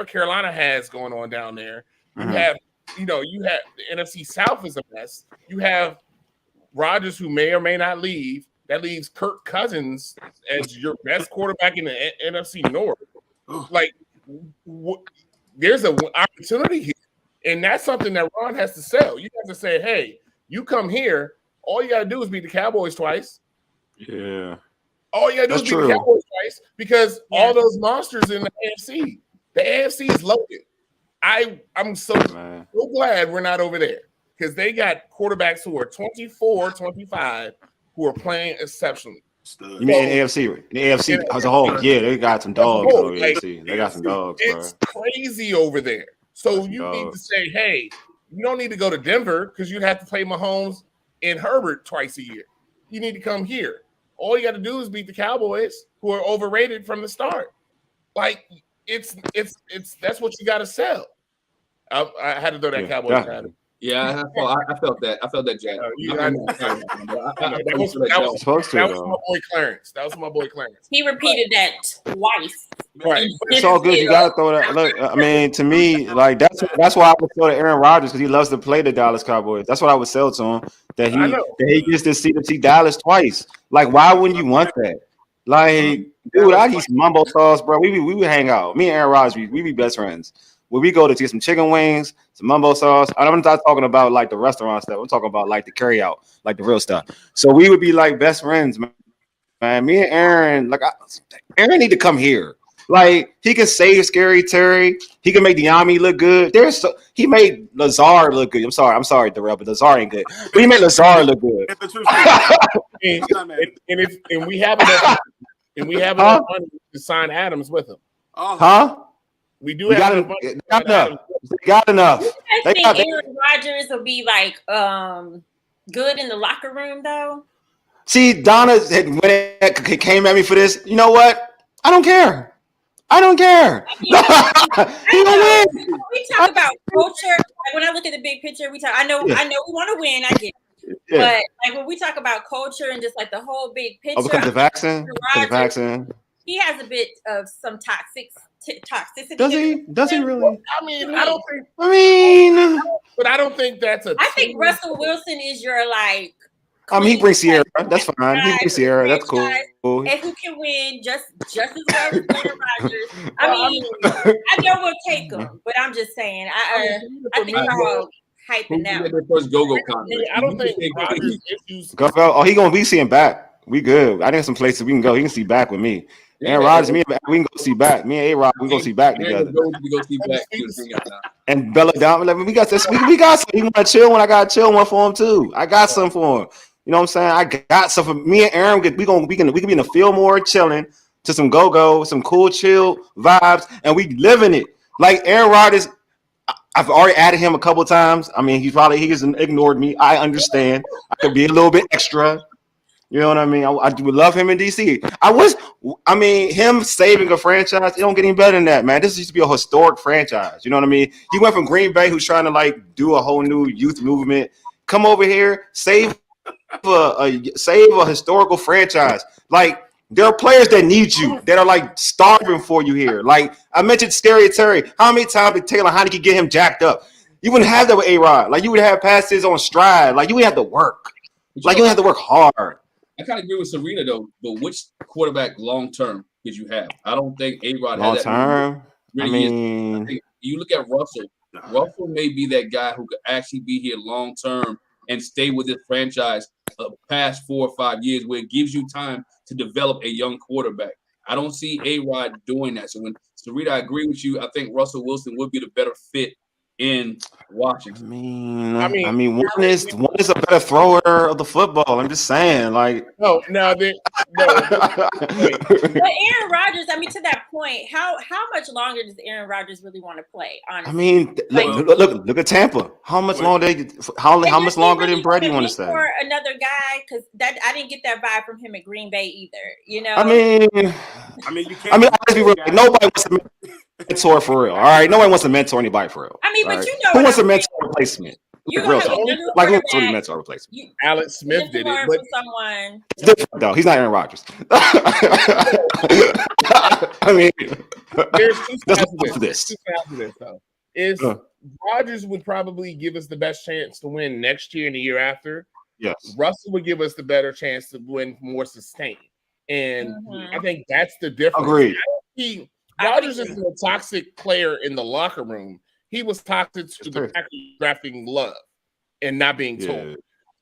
Carolina has going on down there. You have, you have the NFC South is a mess. You have Rodgers, who may or may not leave. That leaves Kirk Cousins as your best quarterback in the NFC North. Like, there's an opportunity here, and that's something that Ron has to sell. You have to say, hey, you come here. All you got to do is beat the Cowboys twice. Yeah. All you got to do is beat the Cowboys twice because all those monsters in the AFC is loaded. I'm so glad we're not over there because they got quarterbacks who are 24, 25 who are playing exceptionally. You mean in the AFC as a whole? Yeah, they got some dogs over the AFC. They got some dogs, bro. It's crazy over there. So you need to say, hey, you don't need to go to Denver because you'd have to play Mahomes and Herbert twice a year. You need to come here. All you got to do is beat the Cowboys, who are overrated from the start. Like it's that's what you got to sell. I had to throw that Cowboys at him. Yeah, I felt that. I felt that, Jack. That was my boy Clarence. That was my boy Clarence. He repeated that twice. Right. It's all good. You gotta throw that. Look, I mean, to me, like that's why I would sell to Aaron Rodgers because he loves to play the Dallas Cowboys. That's what I would sell to him. That he gets to see Dallas twice. Like, why wouldn't you want that? Like, dude, I eat some mumbo sauce, bro. We would hang out. Me and Aaron Rodgers, we be best friends. When we go to get some chicken wings, some mumbo sauce, I'm not talking about like the restaurant stuff. I'm talking about like the carry out, like the real stuff. So we would be like best friends, man. Me and Aaron, like Aaron need to come here. Like he can save Scary Terry. He can make Diami look good. He made Lazard look good. I'm sorry, Darrell, but Lazard ain't good. But he made Lazard look good. and we have enough money to sign Adams with him. Huh? We do have enough. Got enough. I think Aaron Rodgers will be like good in the locker room though. See, Donna came at me for this. You know what? I don't care. He gonna win. We talk about culture. Like when I look at the big picture, we talk. I know we want to win. I get it. Yeah. But like when we talk about culture and just like the whole big picture. Because the vaccine. He has a bit of some toxicity. Does he really? I mean, I don't think. But I don't think that's a. I think Russell Wilson is your like. He brings Sierra. That's fine. He brings Sierra. That's cool. And who can win just as well as Aaron Rodgers. I mean, I know we'll take him, but I'm just saying. I think we're all hyping that. First go-go contract. I don't think Rodgers issues. He gonna be seeing back. We good. I think some places we can go. He can see back with me. Aaron Rodgers, we can go see back. Me and A-Rod, we can go see back together. We go see back. And Bella down. We got this. We got some. He want to chill one. I got to chill one for him too. I got some for him. You know what I'm saying? I got some for me and Aaron. We can be in the Fillmore chilling to some go-go, some cool chill vibes, and we living it. Like Aaron Rodgers, I've already added him a couple of times. I mean, he has ignored me. I understand. I could be a little bit extra. You know what I mean? I would love him in DC. Him saving a franchise, it don't get any better than that, man. This used to be a historic franchise. You know what I mean? He went from Green Bay, who's trying to like do a whole new youth movement. Come over here, save a historical franchise. Like there are players that need you that are like starving for you here. Like I mentioned, Scary Terry. How many times did Taylor Heineke get him jacked up? You wouldn't have that with A-Rod. Like you would have passes on stride. Like you would have to work. Like you would have to work hard. I kind of agree with Serena though, but which quarterback long term did you have? I don't think A-Rod long term. I think you look at Russell. Russell may be that guy who could actually be here long term and stay with this franchise past 4 or 5 years, where it gives you time to develop a young quarterback. I don't see A-Rod doing that. So when Serena, I agree with you. I think Russell Wilson would be the better fit in Washington. I mean, one is a better thrower of the football. I'm just saying, like But Aaron Rodgers, to that point, how much longer does Aaron Rodgers really want to play? Honestly, look at Tampa. How much longer? How much longer than Brady want to stay? For another guy, because that I didn't get that vibe from him at Green Bay either. You know. You can't. Let's be real. Nobody wants to mentor for real. All right, nobody wants to mentor anybody for real. But right? Who wants a mentor replacement? You Real gonna talk. have a Like who's really meant to replace him? Alex Smith did it, but someone. It's different though. He's not Aaron Rodgers. I mean, there's two sides to this. Two sides to this though. Is Rodgers would probably give us the best chance to win next year and the year after. Yes. Russell would give us the better chance to win more sustained. And I think that's the difference. Agreed. Rodgers is a toxic player in the locker room. He was toxic to the fact of drafting Love and not being told.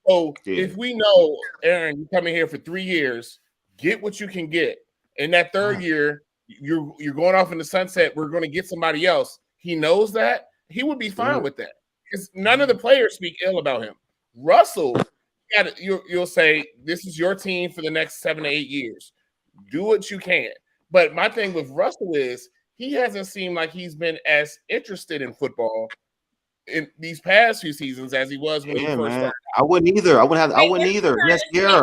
So if we know, Aaron, you coming here for 3 years, get what you can get. In that third year, you're going off in the sunset. We're going to get somebody else. He knows that. He would be fine with that. Because none of the players speak ill about him. Russell, you'll say, this is your team for the next 7 to 8 years. Do what you can. But my thing with Russell is he hasn't seemed like he's been as interested in football in these past few seasons as he was when he first started. I wouldn't either. I wouldn't either. Yes, yeah.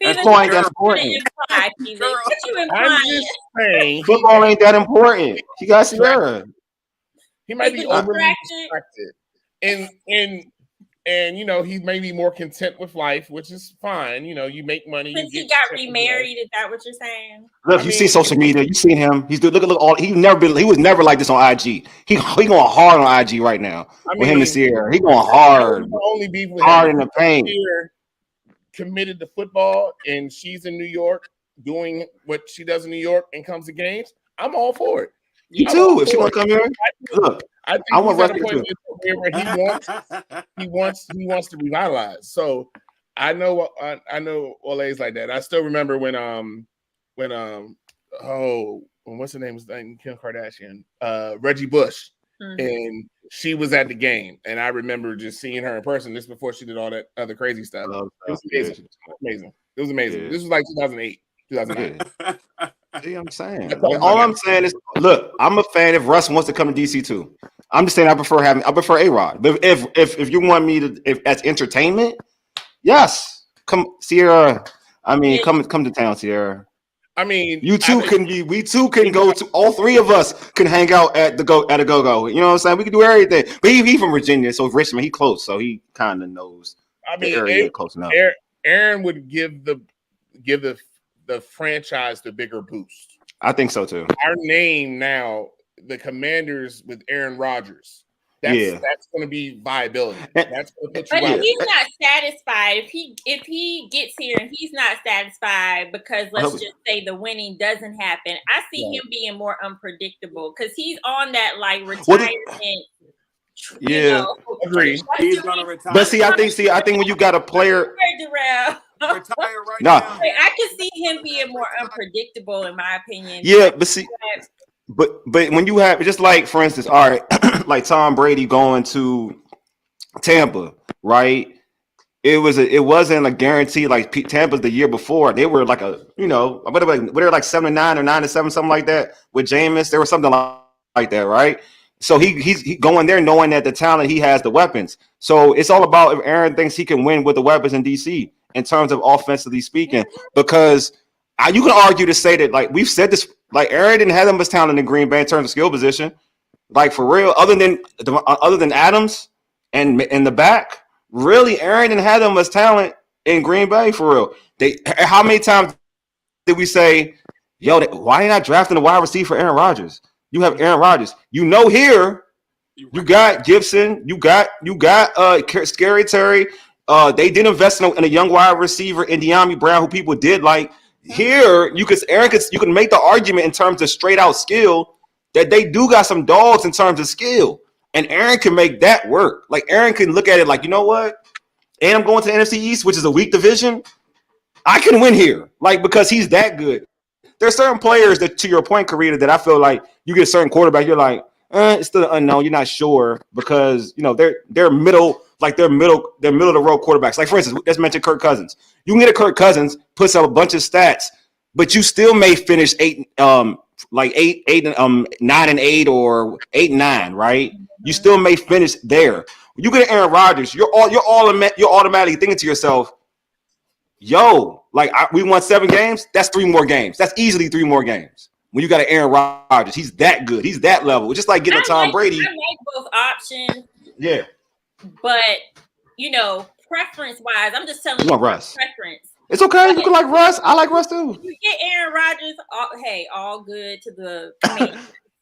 That's point. That's important. I'm just saying, football ain't that important. You guys see that? He might be overly distracted. And you know, he may be more content with life, which is fine. You know, you make money. Since he got remarried, is that what you're saying? Look, you see social media. You seen him. He's look all. He was never like this on IG. He going hard on IG right now. With him and Sierra, he going hard. Only be with hard in the paint. Committed to football, and she's in New York doing what she does in New York and comes to games. I'm all for it. You too. If she want to come here, look. I think want he's at a point where he wants to revitalize. So I know Ole's like that. I still remember when what's her name was Kim Kardashian, Reggie Bush, and she was at the game, and I remember just seeing her in person. This before she did all that other crazy stuff. It was amazing. It was amazing. Yeah. This was like 2008, 2009. See, I'm saying. All I'm saying is, look, I'm a fan if Russ wants to come to DC too. I'm just saying I prefer A-Rod. But if you want me to, if that's entertainment, yes, come Sierra. I mean, come to town, Sierra. I mean, we too can go to. All three of us can hang out at a go-go. You know what I'm saying? We can do everything. But he from Virginia, so Richmond, he close, so he kind of knows. I mean, the area close enough. Aaron would give the franchise the bigger boost. I think so too. Our name now, the Commanders with Aaron Rodgers. That's going to be viability. That's going to put you But if he's not satisfied, if he gets here and he's not satisfied because let's just say the winning doesn't happen, I see him being more unpredictable because he's on that like retirement. Agreed. He's gonna retire. But I think when you got a player. Retire right now. I can see him being more unpredictable, in my opinion. Yeah, but see, but when you have just like, for instance, all right, like Tom Brady going to Tampa, right? It wasn't a guarantee. Like Tampa's the year before, they were like they're like 7-9 or 9-7, something like that with Jameis. There was something like that, right? So he's going there knowing that the talent, he has the weapons. So it's all about if Aaron thinks he can win with the weapons in DC in terms of offensively speaking, because you can argue to say that, like we've said this, like Aaron didn't have that much talent in Green Bay in terms of skill position, like for real. Other than Adams and in the back, really Aaron didn't have that much talent in Green Bay for real. How many times did we say, "Yo, why are you not drafting a wide receiver for Aaron Rodgers? You have Aaron Rodgers. You know here, you got Gibson. You got Scary Terry. They did invest in a young wide receiver in De'Ami Brown, who people did like. Here, you can make the argument in terms of straight out skill that they do got some dogs in terms of skill, and Aaron can make that work. Like Aaron can look at it like, you know what? And I'm going to the NFC East, which is a weak division. I can win here, like because he's that good. There's certain players that, to your point, Karita, that I feel like you get a certain quarterback, you're like, it's still unknown. You're not sure because they're middle of the road quarterbacks. Like for instance, let's mention Kirk Cousins. You can get a Kirk Cousins, puts up a bunch of stats, but you still may finish 9-8 or 8-9, right? You still may finish there. You get Aaron Rodgers, you're automatically thinking to yourself, yo, like we won 7 games. That's 3 more games. That's easily 3 more games. When you got an Aaron Rodgers, he's that good. He's that level. Just like getting a Tom Brady. I like both options. Yeah. But preference wise, I'm just telling you want Russ. Preference. It's okay. You can like Russ. I like Russ too. You get Aaron Rodgers. All good to the.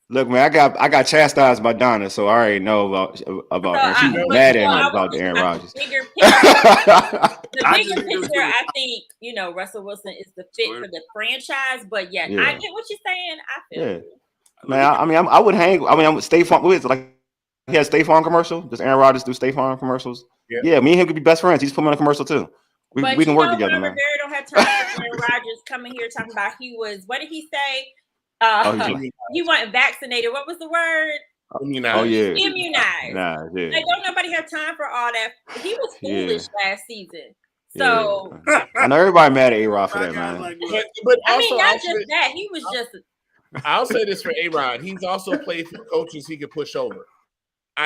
Look, man, I got chastised by Donna, so I already know about. She's mad at me about Aaron Rodgers. The bigger picture, I think Russell Wilson is the fit for the franchise. But I get what you're saying. I feel. Man, I would hang. I'm State Farm. Like he has State Farm commercial. Does Aaron Rodgers do State Farm commercials? Yeah, me and him could be best friends. He's put me on a commercial too. We can work together, man. Rivera don't have time for Aaron Rodgers coming here talking about what did he say? He wasn't vaccinated. What was the word? Immunized. Oh yeah. Immunized. Like don't nobody have time for all that. He was foolish last season. So I know everybody mad at A-Rod for that, man. But also, not just that. He was just. I'll say this for A-Rod. He's also played for coaches he could push over.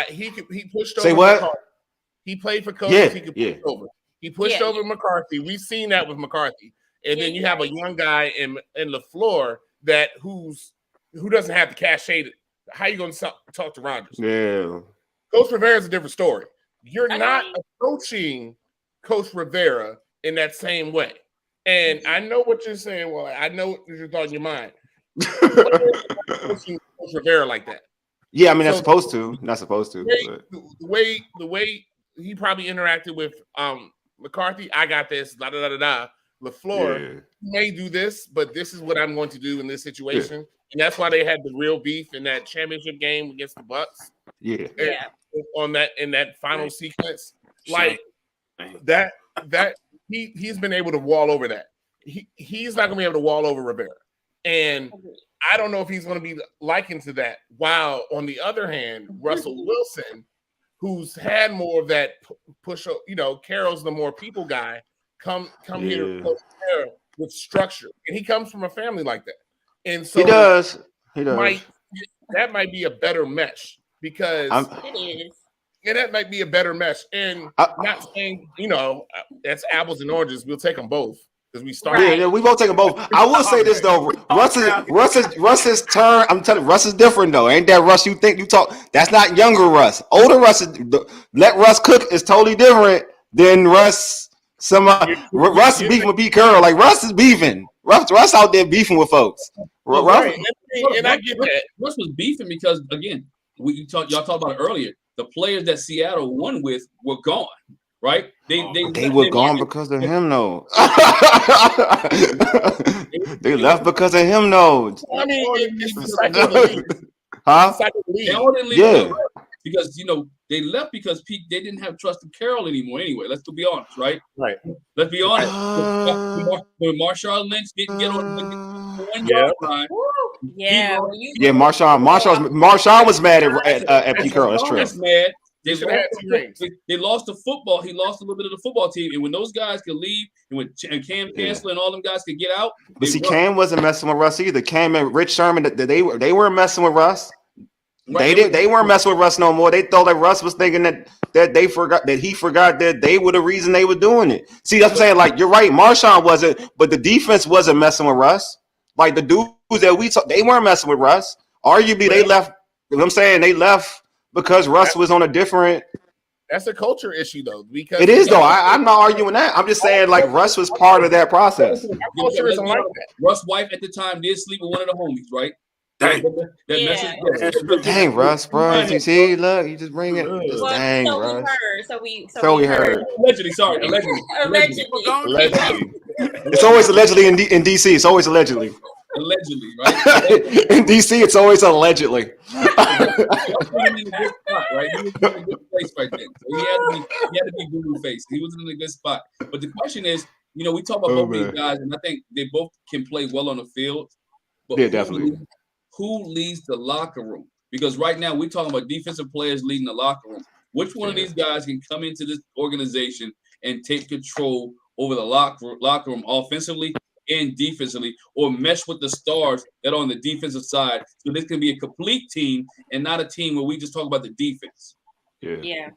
He pushed over. Say what? McCarthy. He played for coaches he could push over. He pushed over McCarthy. We've seen that with McCarthy. And then you have a young guy in LaFleur that who doesn't have the cachet. How you going to talk to Rodgers? Yeah. Coach Rivera is a different story. You're not approaching Coach Rivera in that same way. And I know what you're saying. Well, I know what you're thought in your mind. Coach Rivera like that. Yeah, I mean that's supposed to. Not supposed to. The way he probably interacted with McCarthy, I got this, da da da da. LaFleur may do this, but this is what I'm going to do in this situation. And that's why they had the real beef in that championship game against the Bucks. On that in that final sequence. Like that he's been able to wall over that. He's not gonna be able to wall over Rivera. And I don't know if he's going to be likened to that. While on the other hand, Russell Wilson, who's had more of that push, Carroll's the more people guy, come here with structure, and he comes from a family like that, and so he does. That might be a better mesh because it is. Yeah, that might be a better mesh, and not saying that's apples and oranges. We'll take them both. We started. Yeah, we won't take them both. I will say this though, Russ's turn. I'm telling you, Russ is different though. Ain't that Russ you think you talk? That's not younger Russ. Older Russ. Let Russ cook is totally different than Russ. Russ is beefing with Pete Carroll. Like Russ is beefing. Russ out there beefing with folks. Right. And I get that. Russ was beefing because again, y'all talked about it earlier. The players that Seattle won with were gone. Right? They were gone because of him, though. They left because of him, though. I mean, huh? They all didn't leave because they left because they didn't have trust in Carroll anymore. Anyway, let's be honest, right? Right. Let's be honest. When Marshawn Lynch didn't get on the 1 yard line. Marshawn was mad at Pete Carroll. That's true. That's mad. They lost the football. He lost a little bit of the football team. And when those guys could leave, and when Cam Chancellor and all them guys could get out. But see, Cam wasn't messing with Russ either. Cam and Rich Sherman, they weren't messing with Russ. Right. They weren't messing with Russ no more. They thought that Russ was thinking that he forgot that they were the reason they were doing it. See, that's what I'm saying. Like, you're right. Marshawn wasn't, but the defense wasn't messing with Russ. Like the dudes that we talk, they weren't messing with Russ. Arguably, they left. You know what I'm saying? They left because Russ was on a different. That's a culture issue, though. Because it is, though. I'm not arguing that. I'm just saying, like, Russ was part of that process. Culture isn't like that. Russ' wife at the time did sleep with one of the homies, right? Dang, Russ, bro. You see, look, you just bring it. Dang, Russ. So we heard. Allegedly. It's always allegedly in DC. It's always allegedly. Allegedly, right? In DC, it's always allegedly. He was in a good spot, right? He was in a good place right then. So he had to be Google face. He was in a good spot. But the question is, we talk about both these guys, and I think they both can play well on the field. But definitely. Who leads the locker room? Because right now we're talking about defensive players leading the locker room. Which one of these guys can come into this organization and take control over the locker room offensively and defensively, or mesh with the stars that are on the defensive side, so this can be a complete team and not a team where we just talk about the defense. Yeah.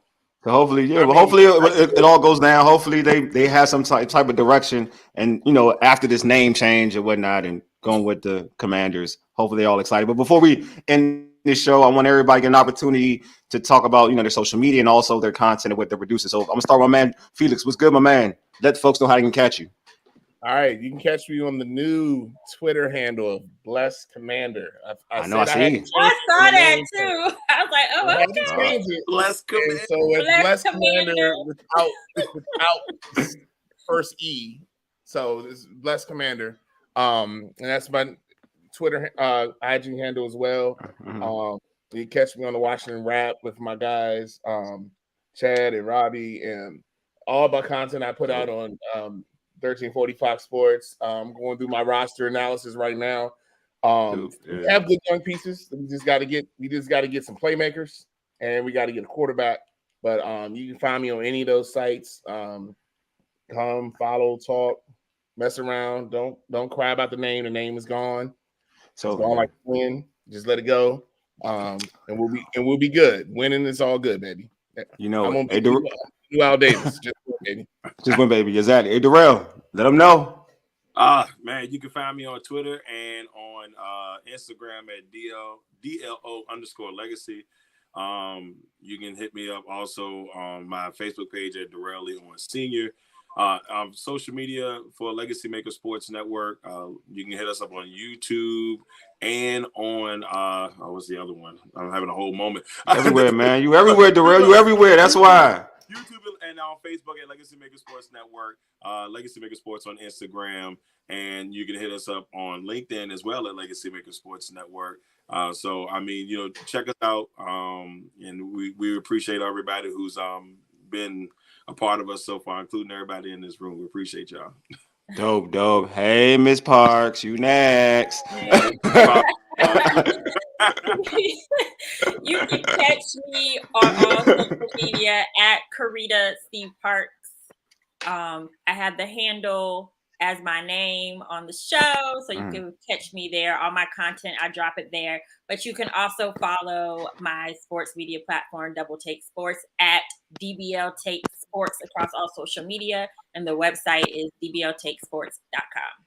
So hopefully, hopefully it all goes down. Hopefully they have some type of direction, and after this name change and whatnot, and going with the Commanders, hopefully they're all excited. But before we end this show. I want everybody to get an opportunity to talk about, their social media and also their content and what they're producing. So I'm gonna start with my man Felix. What's good, my man? Let folks know how they can catch you. All right, you can catch me on the new Twitter handle of Bless Commander. I saw that too. I was like, oh, I had to change it. Bless Commander. So it's Bless Commander without first E. So it's Bless Commander. And that's my Twitter IG handle as well. You can catch me on the Washington Rap with my guys, Chad and Robbie, and all my content I put out on 1340 Fox Sports. I'm going through my roster analysis right now. We have good young pieces. We just got to get some playmakers, and we got to get a quarterback. But you can find me on any of those sites. Come, follow, talk, mess around. Don't cry about the name. The name is gone. So it's gone like a win. Just let it go. And we'll be good. Winning is all good, baby. I'm gonna be Al Davis. Just win, baby. Just win, baby. Exactly. Hey, Darrell, let them know. Man, you can find me on Twitter and on Instagram at DLO_legacy. You can hit me up also on my Facebook page at Errrrything Senior. Social media for Legacy Maker Sports Network. You can hit us up on YouTube and on what's the other one? I'm having a whole moment. Everywhere, man. You everywhere, Darrell. You everywhere. That's why. YouTube and on Facebook at Legacy Maker Sports Network, Legacy Maker Sports on Instagram, and you can hit us up on LinkedIn as well at Legacy Maker Sports Network. So I mean, check us out, and we appreciate everybody who's been a part of us so far, including everybody in this room. We appreciate y'all. Dope. Hey, Miss Parks, you next. You can catch me on all social media at Karita Steve Parks. I have the handle as my name on the show, so you can catch me there. All my content, I drop it there. But you can also follow my sports media platform, Double Take Sports, at DBL Take Sports across all social media, and the website is dbltakesports.com.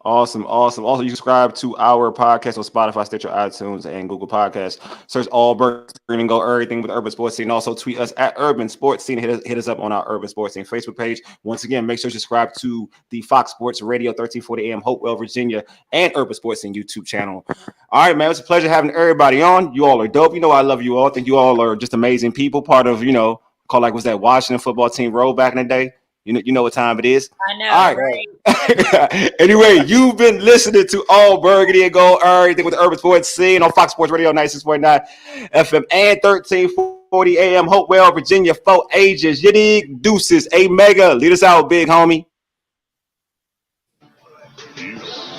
Awesome. Also, you subscribe to our podcast on Spotify, Stitcher, iTunes, and Google Podcasts. Search all Burgundy and Go Errrrything with Urban Sports Scene. Also, tweet us at Urban Sports Scene. Hit us up on our Urban Sports Scene Facebook page. Once again, make sure you subscribe to the Fox Sports Radio 1340 AM, Hopewell, Virginia, and Urban Sports Scene YouTube channel. All right, man. It's a pleasure having everybody on. You all are dope. I love you all. I think you all are just amazing people. Part of, was that Washington football team roll back in the day? You know what time it is. I know. All right. Anyway, you've been listening to All Burgundy and Gold, everything with the Urban Sports Scene on Fox Sports Radio 96.9 FM and 1340 AM, Hopewell, Virginia, 4 ages. You dig? Deuces. A mega. Lead us out, big homie. Peace.